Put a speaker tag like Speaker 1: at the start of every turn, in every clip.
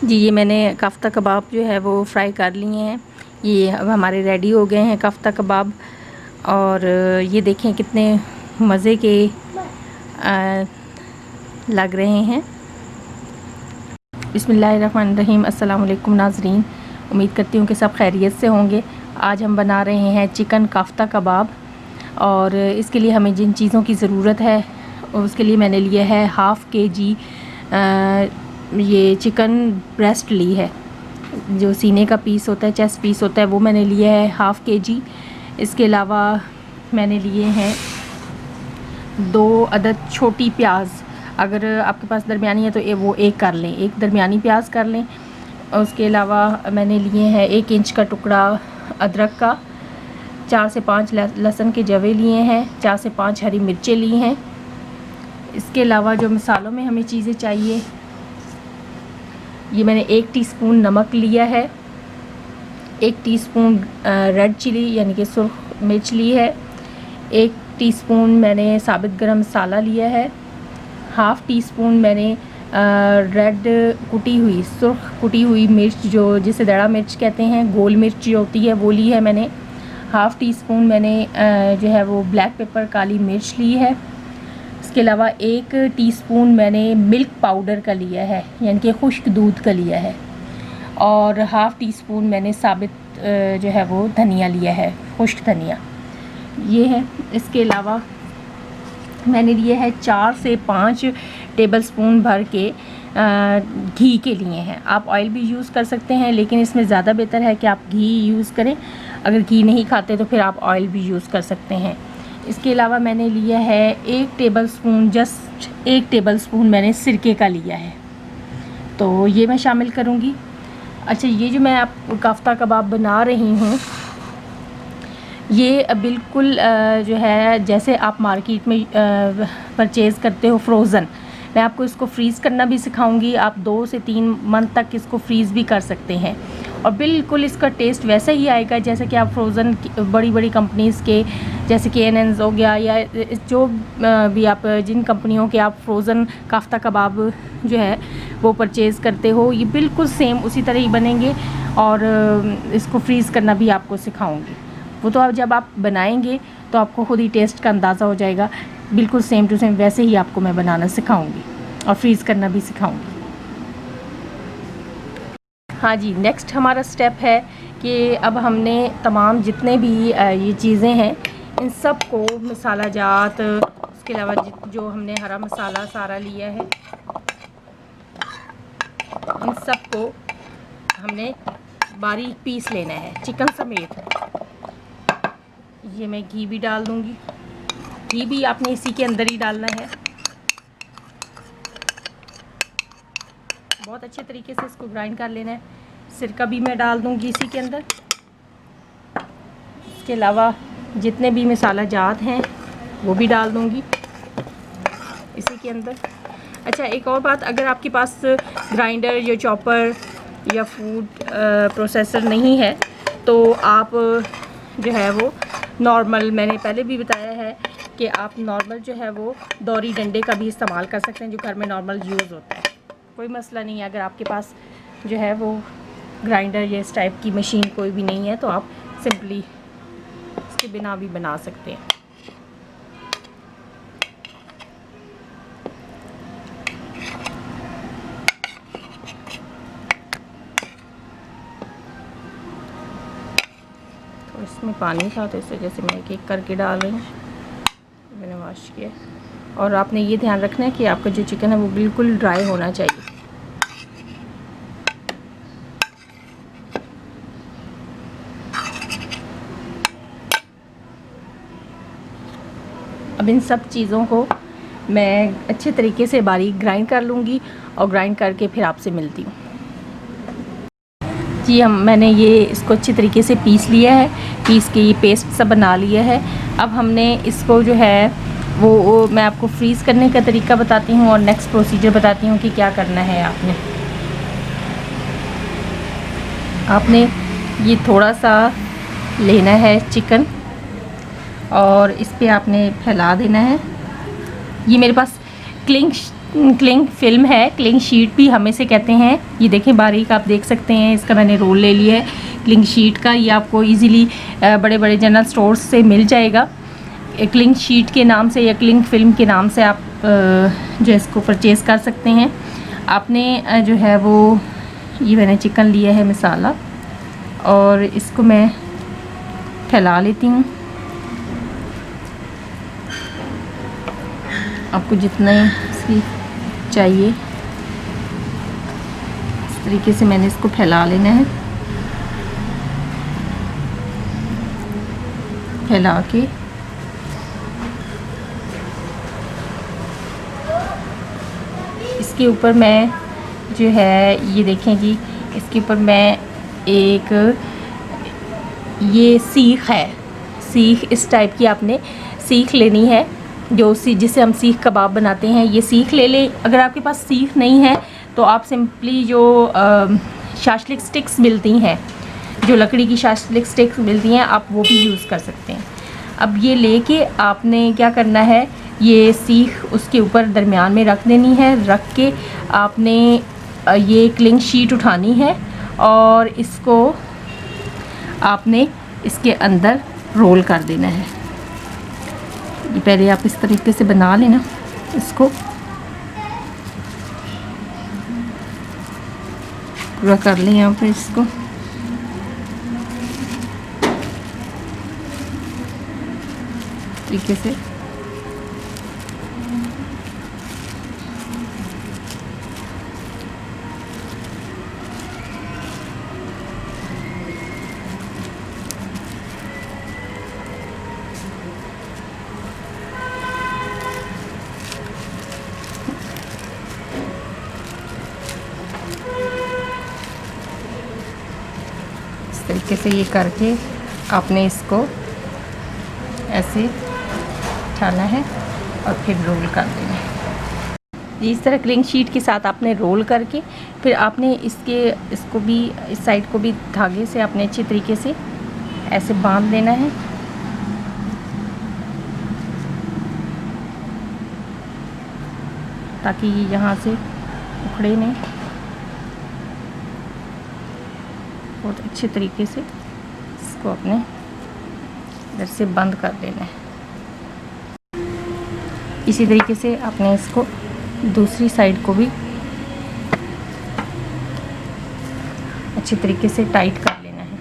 Speaker 1: जी ये मैंने कफ्ता कबाब जो है वो फ्राई कर लिए हैं। ये अब हमारे रेडी हो गए हैं कफ्ता कबाब। और ये देखें कितने मज़े के लग रहे हैं। बिस्मिल्लाहिर्रहमानिर्रहीम। अस्सलाम वालेकुम नाज़रीन, उम्मीद करती हूँ कि सब खैरियत से होंगे। आज हम बना रहे हैं चिकन कफ्ता कबाब। और इसके लिए हमें जिन चीज़ों की ज़रूरत है उसके लिए मैंने लिया है हाफ़ kg ये चिकन ब्रेस्ट ली है। जो सीने का पीस होता है, चेस्ट पीस होता है, वो मैंने लिया है हाफ़ kg। इसके अलावा मैंने लिए हैं 2 अदद छोटी प्याज। अगर आपके पास दरमियानी है तो वो एक कर लें, एक दरमियानी प्याज कर लें। उसके अलावा मैंने लिए हैं 1 इंच का टुकड़ा अदरक का, 4 से 5 लहसुन के जवे लिए हैं, 4 से 5 हरी मिर्चें ली हैं। इसके अलावा जो मसालों में हमें चीज़ें चाहिए, ये मैंने 1 टीस्पून नमक लिया है, 1 टीस्पून रेड चिली यानी कि सुर्ख मिर्च ली है, 1 टीस्पून मैंने साबित गरम मसाला लिया है, हाफ़ टीस्पून मैंने रेड सुर्ख कुटी हुई मिर्च जो जिसे दड़ा मिर्च कहते हैं, गोल मिर्च जो होती है वो ली है मैंने। हाफ़ टीस्पून मैंने जो है वो ब्लैक पेपर काली मिर्च ली है। इसके अलावा 1 टीस्पून मैंने मिल्क पाउडर का लिया है यानी कि खुश्क दूध का लिया है। और हाफ़ टीस्पून मैंने साबित जो है वो धनिया लिया है, खुश्क धनिया ये है। इसके अलावा मैंने लिए है 4 से 5 टेबलस्पून भर के घी के लिए हैं। आप ऑयल भी यूज़ कर सकते हैं, लेकिन इसमें ज़्यादा बेहतर है कि आप घी यूज़ करें। अगर घी नहीं खाते तो फिर आप ऑयल भी यूज़ कर सकते हैं। इसके अलावा मैंने लिया है 1 टेबलस्पून, जस्ट 1 टेबलस्पून मैंने सिरके का लिया है, तो ये मैं शामिल करूँगी। अच्छा, ये जो मैं आप कफ्ता कबाब बना रही हूँ, ये बिल्कुल जो है जैसे आप मार्केट में परचेज़ करते हो फ्रोज़न। मैं आपको इसको फ्रीज़ करना भी सिखाऊंगी। आप 2 से 3 मंथ तक इसको फ्रीज़ भी कर सकते हैं और बिल्कुल इसका टेस्ट वैसा ही आएगा जैसे कि आप फ्रोज़न बड़ी बड़ी कंपनीज़ के, जैसे कि N&N's हो गया या जो भी आप जिन कंपनियों के आप फ्रोज़न कफ्ता कबाब जो है वो परचेज़ करते हो, ये बिल्कुल सेम उसी तरह ही बनेंगे। और इसको फ्रीज़ करना भी आपको सिखाऊँगी। वो तो आप जब आप बनाएंगे तो आपको खुद ही टेस्ट का अंदाज़ा हो जाएगा। बिल्कुल सेम टू सेम वैसे ही आपको मैं बनाना सिखाऊंगी और फ्रीज़ करना भी सिखाऊंगी। हाँ जी, नेक्स्ट हमारा स्टेप है कि अब हमने तमाम जितने भी ये चीज़ें हैं इन सब को मसाला जात, उसके अलावा जो हमने हरा मसाला सारा लिया है, इन सब को हमने बारीक पीस लेना है चिकन समेत। ये मैं घी भी डाल दूंगी। घी भी आपने इसी के अंदर ही डालना है। बहुत अच्छे तरीके से इसको ग्राइंड कर लेना है। सिरका भी मैं डाल दूंगी इसी के अंदर। इसके अलावा जितने भी मसाला जात हैं वो भी डाल दूंगी इसी के अंदर। अच्छा, एक और बात, अगर आपके पास ग्राइंडर या चॉपर या फूड प्रोसेसर नहीं है तो आप जो है वो नॉर्मल, मैंने पहले भी बताया है कि आप नॉर्मल जो है वो दौरी डंडे का भी इस्तेमाल कर सकते हैं जो घर में नॉर्मल यूज़ होता है। कोई मसला नहीं है। अगर आपके पास जो है वो ग्राइंडर या इस टाइप की मशीन कोई भी नहीं है तो आप सिंपली इसके बिना भी बना सकते हैं। तो इसमें पानी था तो इस वजह से मैं एक करके डाल रही हूँ। मैंने वॉश किया। और आपने ये ध्यान रखना है कि आपका जो चिकन है वो बिल्कुल ड्राई होना चाहिए। अब इन सब चीज़ों को मैं अच्छे तरीके से बारीक ग्राइंड कर लूँगी और ग्राइंड करके फिर आपसे मिलती हूँ। जी मैंने ये इसको अच्छी तरीके से पीस लिया है, पीस के ये पेस्ट सा बना लिया है। अब हमने इसको जो है वो मैं आपको फ्रीज़ करने का तरीका बताती हूँ और नेक्स्ट प्रोसीजर बताती हूँ कि क्या करना है। आपने ये थोड़ा सा लेना है चिकन और इस पे आपने फैला देना है। ये मेरे पास क्लिंग फिल्म है, क्लिंग शीट भी हम इसे कहते हैं। ये देखें बारीक, आप देख सकते हैं, इसका मैंने रोल ले लिया है क्लिंग शीट का। ये आपको इजीली बड़े बड़े जनरल स्टोर्स से मिल जाएगा क्लिंग शीट के नाम से या क्लिंग फिल्म के नाम से। आप जो इसको परचेज़ कर सकते हैं। आपने जो है वो, ये मैंने चिकन लिया है मसाला, और इसको मैं फैला लेती हूँ। आपको जितना इसकी चाहिए इस तरीके से मैंने इसको फैला लेना है। फैला के इसके ऊपर मैं जो है, ये देखें जी, इसके ऊपर मैं एक, ये सीख है, सीख इस टाइप की आपने सीख लेनी है, जो जिसे हम सीख कबाब बनाते हैं। ये सीख ले लें। अगर आपके पास सीख नहीं है तो आप सिंपली जो शाशलिक स्टिक्स मिलती हैं, जो लकड़ी की शाशलिक स्टिक्स मिलती हैं, आप वो भी यूज़ कर सकते हैं। अब ये लेके आपने क्या करना है, ये सीख उसके ऊपर दरमियान में रख देनी है। रख के आपने ये क्लिंग शीट उठानी है और इसको आपने इसके अंदर रोल कर देना है। ये पहले आप इस तरीके से बना लेना इसको, पूरा कर लें यहाँ पर इसको। तरीके से तरीके से ये करके आपने इसको ऐसे उठाना है और फिर रोल कर देना है। इस तरह क्लिंग शीट के साथ आपने रोल करके फिर आपने इसको भी, इस साइड को भी धागे से आपने अच्छी तरीके से ऐसे बांध देना है। ताकि ये यहाँ से उखड़े नहीं। बहुत अच्छे तरीके से इसको अपने इधर से बंद कर देना है। इसी तरीके से आपने इसको दूसरी साइड को भी अच्छी तरीके से टाइट कर लेना है।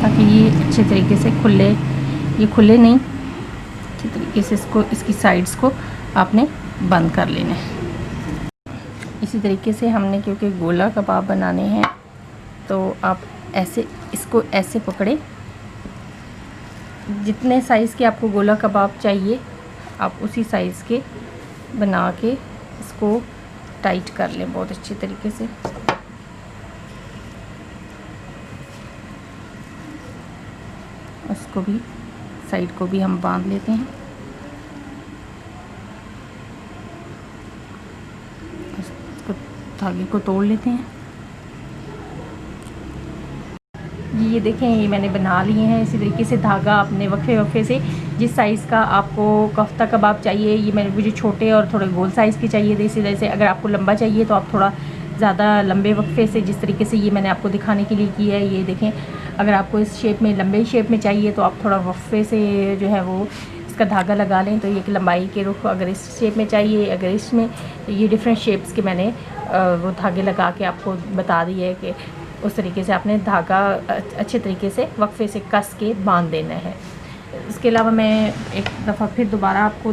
Speaker 1: ताकि ये अच्छे तरीके से ये खुले नहीं। अच्छे तरीके से इसको, इसकी साइड्स को आपने बंद कर लेना है। इसी तरीके से हमने, क्योंकि गोला कबाब बनाने हैं, तो आप ऐसे इसको ऐसे पकड़े। जितने साइज़ के आपको गोला कबाब चाहिए आप उसी साइज़ के बना के इसको टाइट कर लें बहुत अच्छी तरीके से। उसको भी, साइड को भी हम बांध लेते हैं। इसको धागे को तोड़ लेते हैं। ये देखें, ये मैंने बना लिए हैं। इसी तरीके से धागा अपने वक्फे से, जिस साइज़ का आपको कोफ्ता कबाब चाहिए, ये मैंने मुझे छोटे और थोड़े गोल साइज़ के चाहिए थे। इसी तरह से अगर आपको लंबा चाहिए तो आप थोड़ा ज़्यादा लंबे वक्फे से, जिस तरीके से ये मैंने आपको दिखाने के लिए की है, ये देखें। अगर आपको इस शेप में, लंबे शेप में चाहिए तो आप थोड़ा वक्फे से जो है वो इसका धागा लगा लें। तो ये एक लंबाई के रुख, अगर इस शेप में चाहिए, अगर इसमें, तो ये डिफरेंट शेप्स के मैंने वो धागे लगा के आपको बता दी है कि उस तरीके से आपने धागा अच्छे तरीके से वक्फे से कस के बांध देना है। इसके अलावा मैं एक दफ़ा फिर दोबारा आपको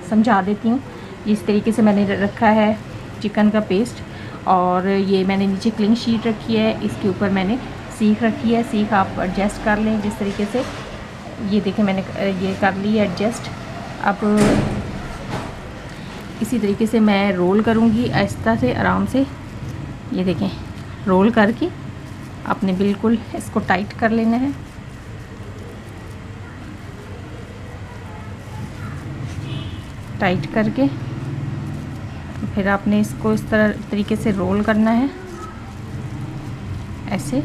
Speaker 1: समझा देती हूँ। इस तरीके से मैंने रखा है चिकन का पेस्ट, और ये मैंने नीचे क्लिंग शीट रखी है, इसके ऊपर मैंने सीख रखी है। सीख आप एडजस्ट कर लें जिस तरीके से। ये देखें, मैंने ये कर ली है एडजस्ट। अब इसी तरीके से मैं रोल करूँगी आहिस्ता से, आराम से। ये देखें, रोल करके आपने बिल्कुल इसको टाइट कर लेना है। टाइट करके फिर आपने इसको इस तरह तरीके से रोल करना है, ऐसे।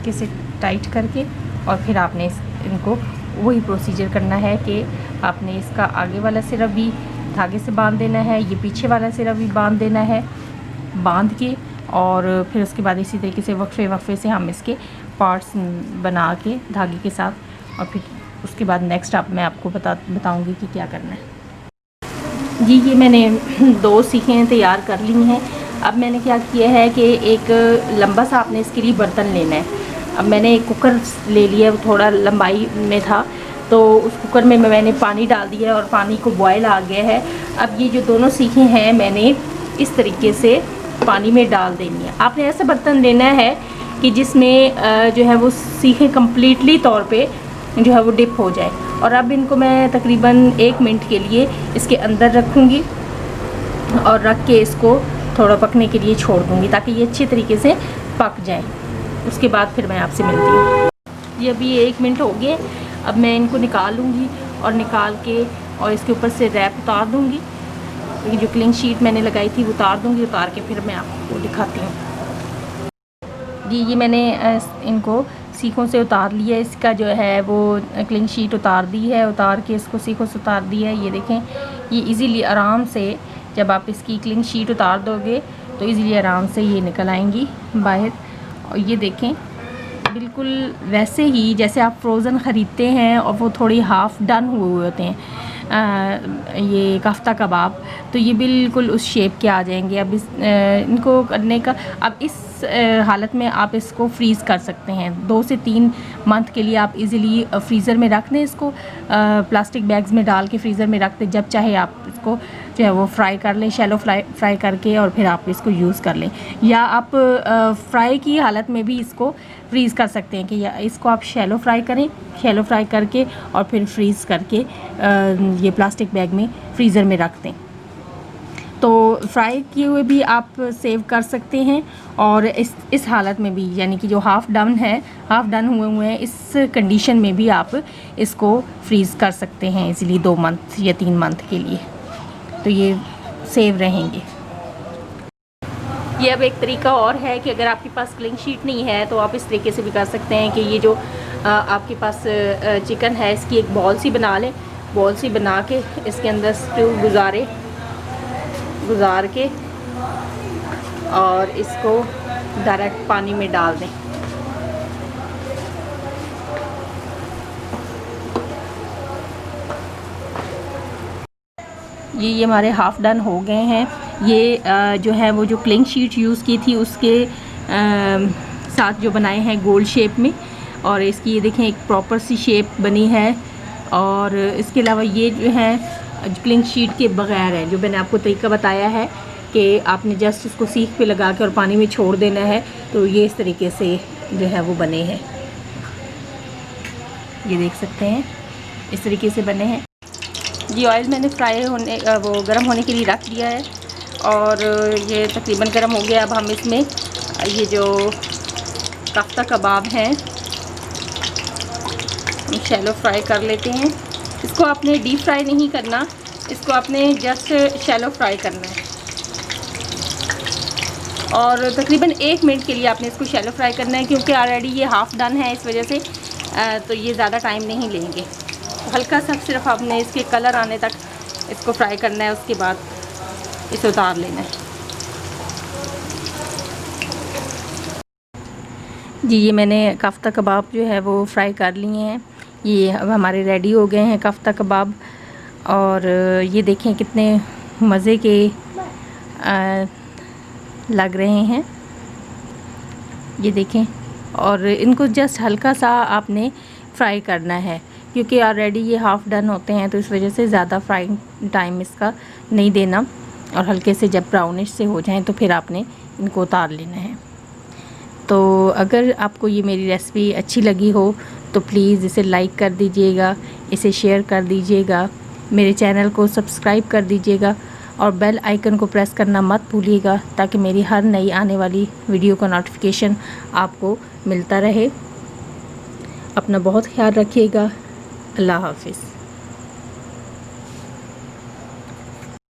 Speaker 1: तरीके से टाइट करके और फिर आपने इनको वही प्रोसीजर करना है कि आपने इसका आगे वाला सिरा भी धागे से बांध देना है, ये पीछे वाला सिरा भी बांध देना है, बांध के और फिर उसके बाद इसी तरीके से वक्फे से हम इसके पार्ट्स बना के धागे के साथ, और फिर उसके बाद नेक्स्ट मैं आपको बताऊंगी कि क्या करना है। जी ये मैंने 2 सीखें तैयार कर ली हैं। अब मैंने क्या किया है कि एक लंबा सा आपने इसके लिए बर्तन लेना है। अब मैंने एक कुकर ले लिया, वो थोड़ा लंबाई में था, तो उस कुकर में मैंने पानी डाल दिया और पानी को बॉयल आ गया है। अब ये जो दोनों सीखें हैं मैंने इस तरीके से पानी में डाल देनी है। आपने ऐसा बर्तन लेना है कि जिसमें जो है वो सीखें कम्प्लीटली तौर पे जो है वो डिप हो जाए। और अब इनको मैं तकरीबन 1 मिनट के लिए इसके अंदर रखूँगी और रख के इसको थोड़ा पकने के लिए छोड़ दूँगी ताकि ये अच्छे तरीके से पक जाए। उसके बाद फिर मैं आपसे मिलती हूँ। ये अभी 1 मिनट हो गए। अब मैं इनको निकालूँगी और निकाल के और इसके ऊपर से रैप उतार दूँगी। ये जो क्लिंग शीट मैंने लगाई थी वो उतार दूँगी, उतार के फिर मैं आपको दिखाती हूँ। जी ये मैंने इनको सीखों से उतार लिया, इसका जो है वो क्लिंग शीट उतार दी है, उतार के इसको सीखों से उतार दिया है। ये देखें, ये इजीली आराम से जब आप इसकी क्लिंग शीट उतार दोगे तो इजीली आराम से ये निकल आएंगी बाहर। और ये देखें बिल्कुल वैसे ही जैसे आप फ्रोज़न ख़रीदते हैं और वो थोड़ी हाफ़ डन हुए होते हैं ये कफ्ता कबाब, तो ये बिल्कुल उस शेप के आ जाएंगे। अब इनको करने का, अब इस हालत में आप इसको फ्रीज़ कर सकते हैं 2 से 3 मंथ के लिए। आप इजीली फ्रीज़र में रख दें इसको, प्लास्टिक बैग्स में डाल के फ्रीज़र में रख दें। जब चाहे आप इसको जो है वो फ्राई कर लें, शैलो फ्राई करके, और फिर आप इसको यूज़ कर लें। या आप फ्राई की हालत में भी इसको फ्रीज़ कर सकते हैं कि या इसको आप शैलो फ्राई करें, शैलो फ्राई करके और फिर फ्रीज़ करके ये प्लास्टिक बैग में फ्रीज़र में रख दें। तो फ्राई किए हुए भी आप सेव कर सकते हैं, और इस हालत में भी यानी कि जो हाफ़ डन हुए हैं इस कंडीशन में भी आप इसको फ्रीज़ कर सकते हैं इजीली 2 मंथ या 3 मंथ के लिए, तो ये सेव रहेंगे। ये अब एक तरीका और है कि अगर आपके पास क्लिंग शीट नहीं है तो आप इस तरीके से भी कर सकते हैं कि ये जो आपके पास चिकन है इसकी एक बॉल सी बना लें। बॉल सी बना के इसके अंदर स्क्रू गुजार के और इसको डायरेक्ट पानी में डाल दें। ये हमारे हाफ़ डन हो गए हैं। ये जो है वो जो क्लिंग शीट यूज़ की थी उसके साथ जो बनाए हैं गोल शेप में, और इसकी ये देखें एक प्रॉपर सी शेप बनी है। और इसके अलावा ये जो है क्लिंग शीट के बग़ैर है, जो मैंने आपको तरीका बताया है कि आपने जस्ट उसको सीख पे लगा के और पानी में छोड़ देना है, तो ये इस तरीके से जो है वो बने हैं। ये देख सकते हैं इस तरीके से बने हैं। जी ऑयल मैंने वो गर्म होने के लिए रख दिया है और ये तकरीबन गर्म हो गया। अब हम इसमें ये जो कफ्ता कबाब हैं हम शैलो फ्राई कर लेते हैं। इसको आपने डीप फ्राई नहीं करना, इसको आपने जस्ट शैलो फ्राई करना है, और तकरीबन 1 मिनट के लिए आपने इसको शैलो फ्राई करना है, क्योंकि ऑलरेडी ये हाफ़ डन है इस वजह से तो ये ज़्यादा टाइम नहीं लेंगे। तो हल्का सा सिर्फ आपने इसके कलर आने तक इसको फ्राई करना है, उसके बाद इसे उतार लेना है। जी ये मैंने कफ्ता कबाब जो है वो फ्राई कर लिए हैं। ये अब हमारे रेडी हो गए हैं कफ्ता कबाब, और ये देखें कितने मज़े के लग रहे हैं। ये देखें, और इनको जस्ट हल्का सा आपने फ्राई करना है, क्योंकि ऑलरेडी ये हाफ़ डन होते हैं, तो इस वजह से ज़्यादा फ्राइंग टाइम इसका नहीं देना, और हल्के से जब ब्राउनिश से हो जाएं तो फिर आपने इनको उतार लेना है। तो अगर आपको ये मेरी रेसिपी अच्छी लगी हो तो प्लीज़ इसे लाइक कर दीजिएगा, इसे शेयर कर दीजिएगा, मेरे चैनल को सब्सक्राइब कर दीजिएगा, और बेल आइकन को प्रेस करना मत भूलिएगा, ताकि मेरी हर नई आने वाली वीडियो का नोटिफिकेशन आपको मिलता रहे। अपना बहुत ख्याल रखिएगा। अल्लाह हाफ़िज़।